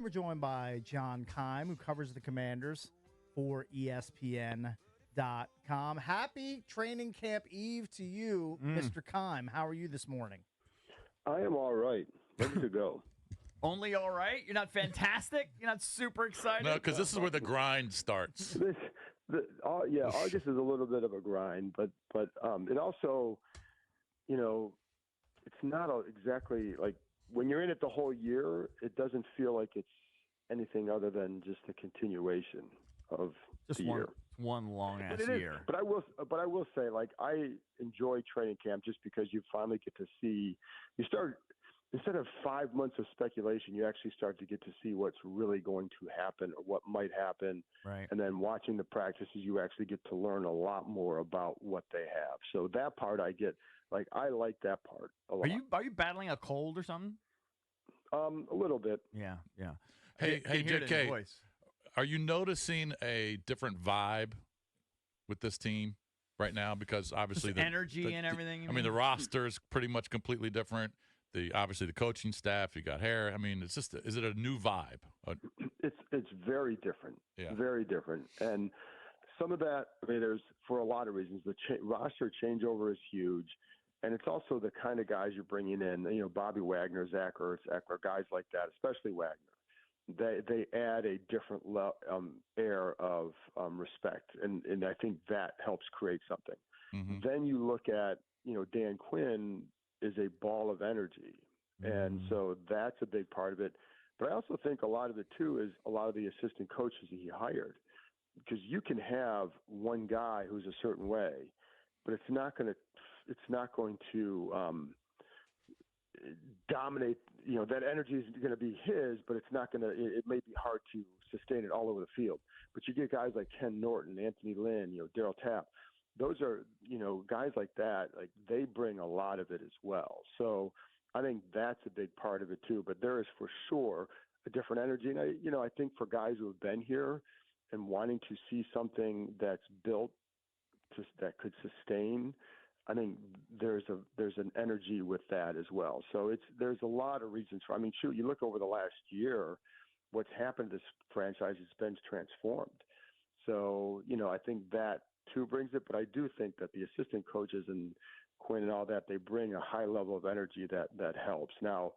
We're joined by John Keim, who covers the Commanders for ESPN.com. Happy training camp eve to you, Mr. Keim. How are you this morning? I am all right. Ready to go. Only all right? You're not fantastic? You're not super excited? No, because this is where the grind starts. August is a little bit of a grind, but it also, it's not exactly like when you're in it the whole year, it doesn't feel like it's anything other than just a continuation of the year. One long ass year. But I will say, like, I enjoy training camp just because you finally get to see. You start instead of 5 months of speculation, you actually start to get to see what's really going to happen or what might happen. Right. And then watching the practices, you actually get to learn a lot more about what they have. So that part I get. Like, I like that part a lot. Are you battling a cold or something? A little bit. Yeah. Hey, JK, voice. are you noticing a different vibe with this team right now? Because obviously the energy and everything. The roster is pretty much completely different. Obviously the coaching staff, you got hair. I mean, is it a new vibe? It's very different. Yeah. Very different. And some of that, there's for a lot of reasons. The roster changeover is huge. And it's also the kind of guys you're bringing in, Bobby Wagner, Zach Ertz, Eckler, guys like that, especially Wagner. They add a different air of respect, and I think that helps create something. Mm-hmm. Then you look at, Dan Quinn is a ball of energy, and so that's a big part of it. But I also think a lot of it, too, is a lot of the assistant coaches that he hired, because you can have one guy who's a certain way, but it's not going to dominate. That energy is going to be his, but it's not going to. It may be hard to sustain it all over the field. But you get guys like Ken Norton, Anthony Lynn, Daryl Tapp. Those are guys like that. Like, they bring a lot of it as well. So I think that's a big part of it too. But there is for sure a different energy, and I think for guys who have been here and wanting to see something that's built that could sustain. I think there's an energy with that as well. So there's a lot of reasons for. You look over the last year, what's happened to this franchise has been transformed. So I think that too brings it. But I do think that the assistant coaches and Quinn and all that, they bring a high level of energy that helps. Now,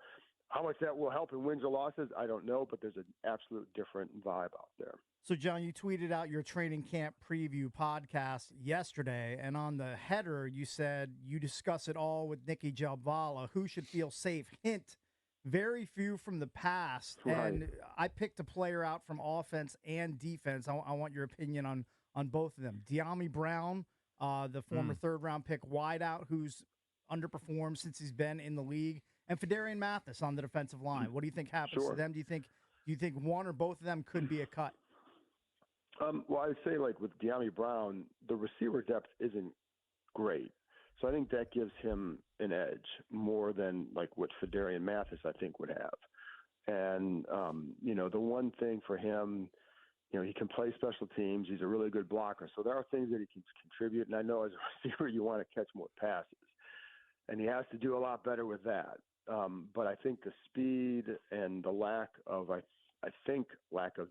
how much that will help in wins or losses, I don't know. But there's an absolute different vibe out there. So, John, you tweeted out your training camp preview podcast yesterday, and on the header, you said you discuss it all with Nicky Jalvala. Who should feel safe? Hint, very few from the past. Right. And I picked a player out from offense and defense. I want your opinion on both of them. De'Ami Brown, the former third-round pick wideout who's underperformed since he's been in the league, and Phidarian Mathis on the defensive line. What do you think happens to them? Do you think one or both of them could be a cut? Well, I'd say, like, with De'Ami Brown, the receiver depth isn't great. So I think that gives him an edge more than, like, what Phidarian Mathis, I think, would have. And, the one thing for him, he can play special teams. He's a really good blocker. So there are things that he can contribute. And I know as a receiver, you want to catch more passes. And he has to do a lot better with that. But I think the speed and the lack of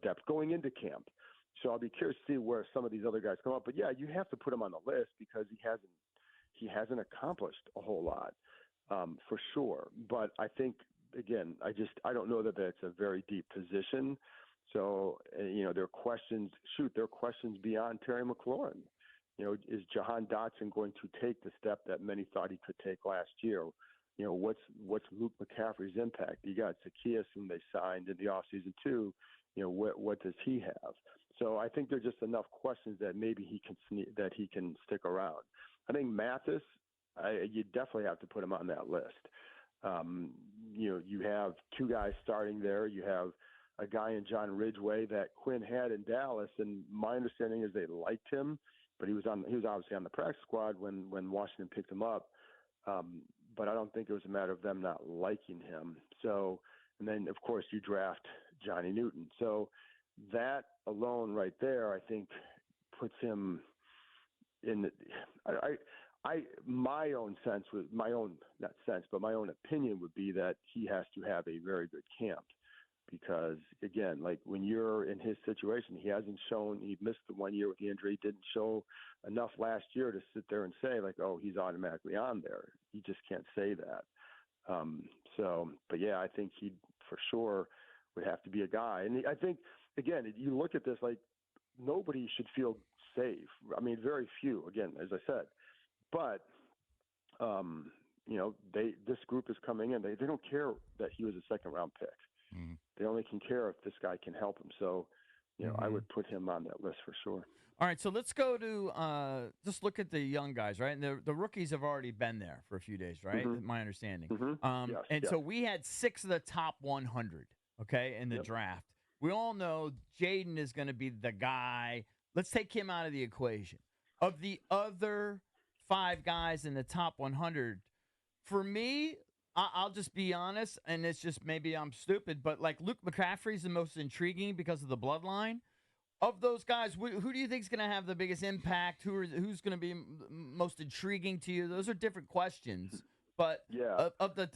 depth going into camp. So I'll be curious to see where some of these other guys come up. But, yeah, you have to put him on the list because he hasn't accomplished a whole lot for sure. But I think, again, I don't know that that's a very deep position. So, there are questions. There are questions beyond Terry McLaurin. Is Jahan Dotson going to take the step that many thought he could take last year? What's Luke McCaffrey's impact? You got Zacchaeus, whom they signed in the offseason too. What does he have? So I think there's just enough questions that maybe he can stick around. I think Mathis, you definitely have to put him on that list. You have two guys starting there. You have a guy in John Ridgeway that Quinn had in Dallas, and my understanding is they liked him, but he was obviously on the practice squad when Washington picked him up. But I don't think it was a matter of them not liking him. So, and then of course you draft Johnny Newton. So that alone right there, I think, puts him in. My own opinion would be that he has to have a very good camp. because, again, like when you're in his situation, he missed the 1 year with the injury, didn't show enough last year to sit there and say, like, oh, he's automatically on there. You just can't say that. But yeah, I think he for sure would have to be a guy. And I think, again, you look at this, like, nobody should feel safe. I mean, very few, again, as I said. But, this group is coming in. They don't care that he was a second-round pick. Mm-hmm. They only can care if this guy can help him. So, I would put him on that list for sure. All right, so let's go to just look at the young guys, right? And the rookies have already been there for a few days, right? Mm-hmm. My understanding. Mm-hmm. Yes. So we had 6 of the top 100, okay, in the draft. We all know Jaden is going to be the guy. Let's take him out of the equation. Of the other 5 guys in the top 100, for me, I'll just be honest, and it's just maybe I'm stupid, but like Luke McCaffrey's the most intriguing because of the bloodline. Of those guys, who do you think is going to have the biggest impact? Who's going to be most intriguing to you? Those are different questions. But of the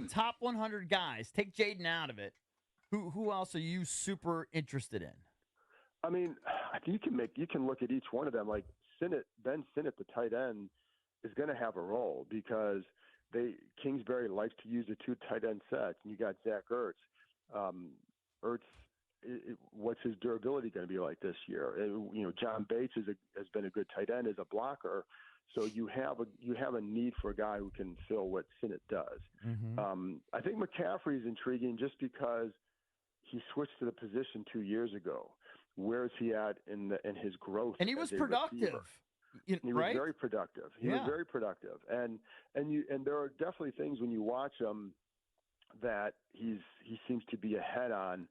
top 100 guys, take Jaden out of it. Who else are you super interested in? I mean, I think you can look at each one of them. Like Ben Sinnott, the tight end, is going to have a role because Kingsbury likes to use the 2 tight end sets, and you got Zach Ertz. What's his durability going to be like this year? John Bates has been a good tight end as a blocker, so you have a need for a guy who can fill what Sinnott does. Mm-hmm. I think McCaffrey is intriguing just because he switched to the position 2 years ago. Where is he at in his growth? And he was productive. He was right? very productive. He was very productive, and there are definitely things when you watch him that he seems to be ahead on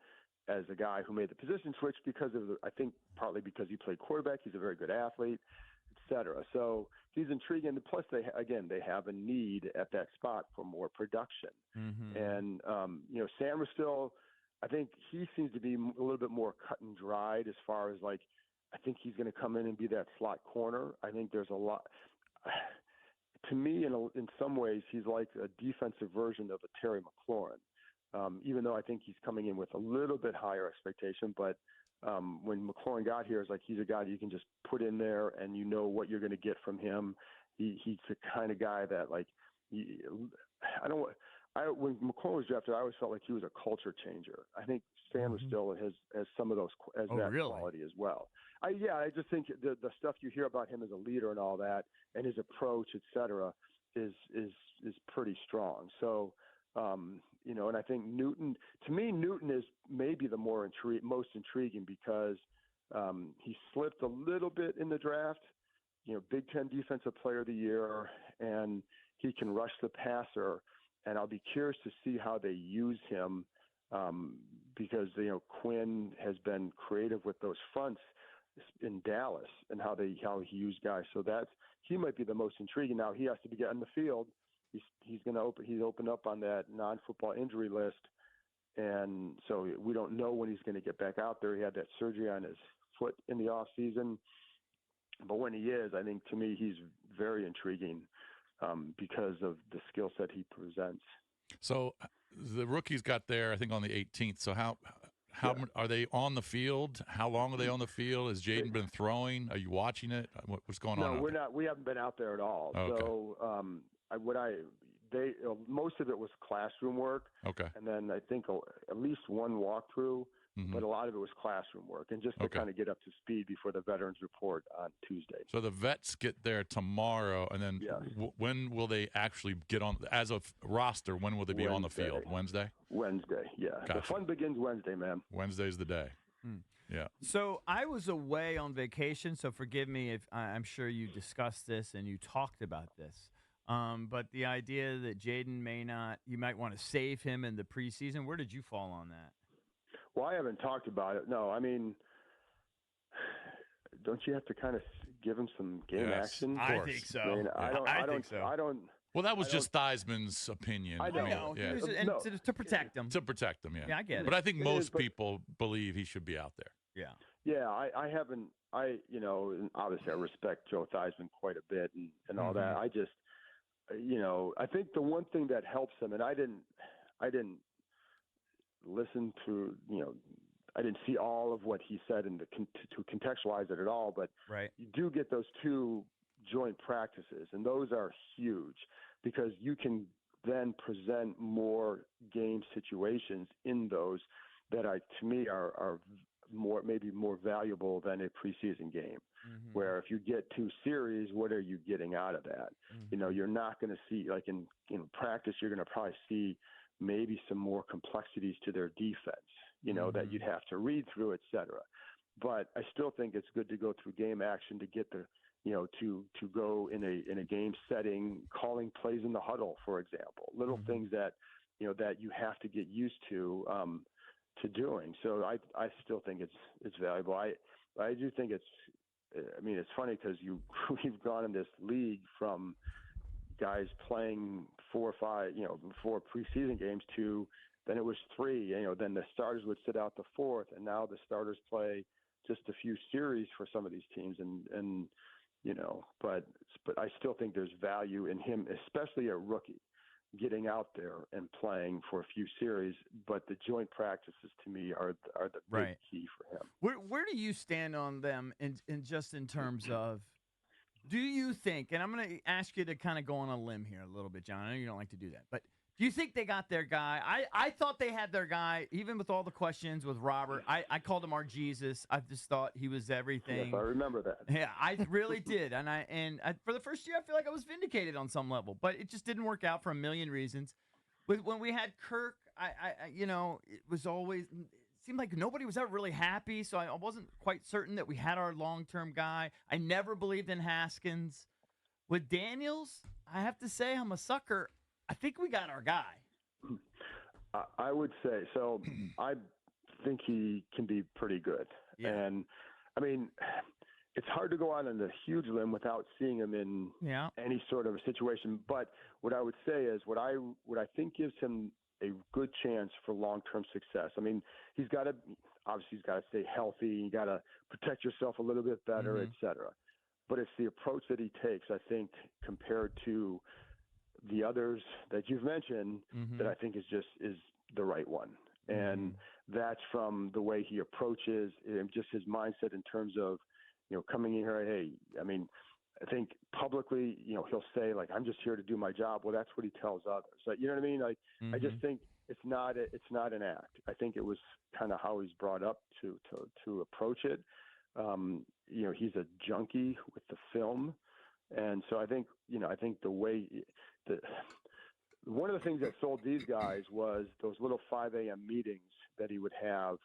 as a guy who made the position switch because of I think partly because he played quarterback. He's a very good athlete, et cetera. So he's intriguing. Plus, they have a need at that spot for more production. Mm-hmm. And Sam is still. I think he seems to be a little bit more cut and dried as far as like. I think he's going to come in and be that slot corner. I think there's a lot. To me, in some ways, he's like a defensive version of a Terry McLaurin. Even though I think he's coming in with a little bit higher expectation, but when McLaurin got here, it's like he's a guy that you can just put in there and you know what you're going to get from him. He's the kind of guy that when McLaurin was drafted, I always felt like he was a culture changer. I think Sanders still has some of those quality as well. I just think the stuff you hear about him as a leader and all that, and his approach, et cetera, is pretty strong. So, and I think Newton is maybe the most intriguing because he slipped a little bit in the draft. Big Ten Defensive Player of the Year, and he can rush the passer. And I'll be curious to see how they use him because Quinn has been creative with those fronts in Dallas and how he used guys. So he might be the most intriguing. Now he has to get on the field. He's opened up on that non-football injury list, and so we don't know when he's going to get back out there. He had that surgery on his foot in the off season, but when he is, I think to me he's very intriguing because of the skill set he presents. So the rookies got there, I think, on the 18th. So how are they on the field? How long are they on the field? Has Jaden been throwing? Are you watching it? What's going on? No, we're not. We haven't been out there at all. Okay. So most of it was classroom work. Okay. And then I think at least one walkthrough, but a lot of it was classroom work and just to kind of get up to speed before the veterans report on Tuesday. So the vets get there tomorrow, and then when will they actually get on as a roster? When will they be on the field? Wednesday? Wednesday, yeah. Gotcha. The fun begins Wednesday, man. Wednesday's the day. Yeah. So I was away on vacation, so forgive me if I'm sure you discussed this and you talked about this. But the idea that Jaden you might want to save him in the preseason, where did you fall on that? Well, I haven't talked about it. No, I mean, don't you have to kind of give him some game action? I think so. I mean, I think so. I don't. Well, that was just Theismann's opinion. I know. Yeah. To protect him. To protect him, yeah. Yeah, I get it. But I think most people believe he should be out there. Yeah. Yeah, I haven't. And obviously I respect Joe Theismann quite a bit and all that. I just, I think the one thing that helps him, and I didn't listen to, I didn't see all of what he said to contextualize it at all, but Right. you do get those 2 joint practices, and those are huge because you can then present more game situations in those that to me are maybe more valuable than a preseason game. Mm-hmm. Where if you get 2 series, what are you getting out of that? Mm-hmm. You're not going to see, like in practice, you're going to probably see maybe some more complexities to their defense, that you'd have to read through, et cetera. But I still think it's good to go through game action to get the, to go in a game setting, calling plays in the huddle, for example, little things that, that you have to get used to doing. So I still think it's valuable. I do think it's funny because we've gone in this league from guys playing 4 or 5, 4 preseason games to then it was 3, then the starters would sit out the 4th, and now the starters play just a few series for some of these teams, and but I still think there's value in him, especially a rookie, getting out there and playing for a few series. But the joint practices to me are the big key for him. Where do you stand on them in terms of, do you think, and I'm going to ask you to kind of go on a limb here a little bit, John. I know you don't like to do that, but do you think they got their guy? I thought they had their guy, even with all the questions with Robert. I called him our Jesus. I just thought he was everything. Yes, I remember that. Yeah, I really did. And I for the first year, I feel like I was vindicated on some level, but it just didn't work out for a million reasons. When we had Kirk, it was always, it seemed like nobody was ever really happy, so I wasn't quite certain that we had our long-term guy. I never believed in Haskins. With Daniels, I have to say I'm a sucker. I think we got our guy. I would say so. I think he can be pretty good. Yeah. And, it's hard to go out on a huge limb without seeing him in any sort of a situation. But what I would say is what I think gives him a good chance for long-term success. He's got to stay healthy. You got to protect yourself a little bit better, et cetera. But it's the approach that he takes, I think, compared to the others that you've mentioned, that I think is the right one. And that's from the way he approaches and just his mindset in terms of, coming in here. Hey, I think publicly, he'll say like, I'm just here to do my job. Well, that's what he tells others. So, you know what I mean? Like, I just think it's not an act. I think it was kind of how he's brought up to approach it. He's a junkie with the film. And so I think the way one of the things that sold these guys was those little 5 a.m. meetings that he would have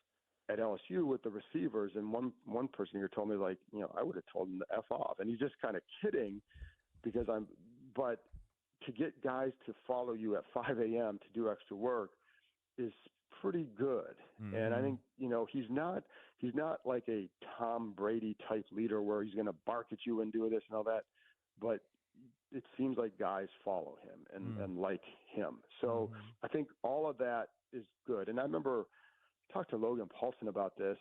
at LSU with the receivers. And one person here told me, like, I would have told him to F off. And he's just kind of kidding but to get guys to follow you at 5 a.m. to do extra work is pretty good. And I think, he's not like a Tom Brady type leader where he's going to bark at you and do this and all that. But it seems like guys follow him and like him. So I think all of that is good. And I remember I talked to Logan Paulson about this,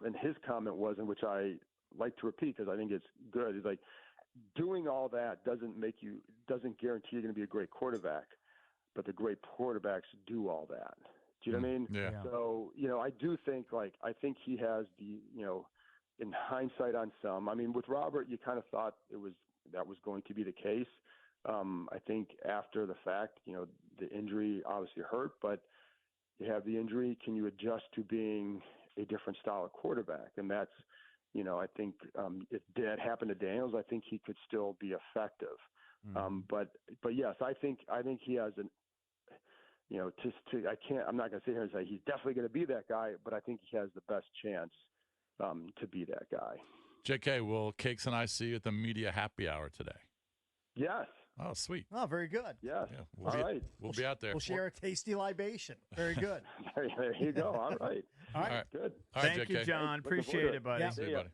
and his comment was, in which I like to repeat because I think it's good, is like, doing all that doesn't guarantee you're going to be a great quarterback, but the great quarterbacks do all that. Do you know what I mean? Yeah. So, I do think I think he has the, in hindsight on some, with Robert, you kind of thought that was going to be the case. I think after the fact, the injury obviously hurt, but you have the injury. Can you adjust to being a different style of quarterback? And that's, I think if that happened to Daniels, I think he could still be effective. But yes, I think he has I'm not going to sit here and say he's definitely going to be that guy, but I think he has the best chance to be that guy. JK, will Cakes and I see you at the media happy hour today? Yes. Oh, sweet. Oh, very good. Yes. Yeah, All right. We'll be out there. We'll share a tasty libation. Very good. There you go. All right. All right. Good. All right, Thank JK. you, John. Looking forward Appreciate to it, buddy. Yeah. See you, buddy.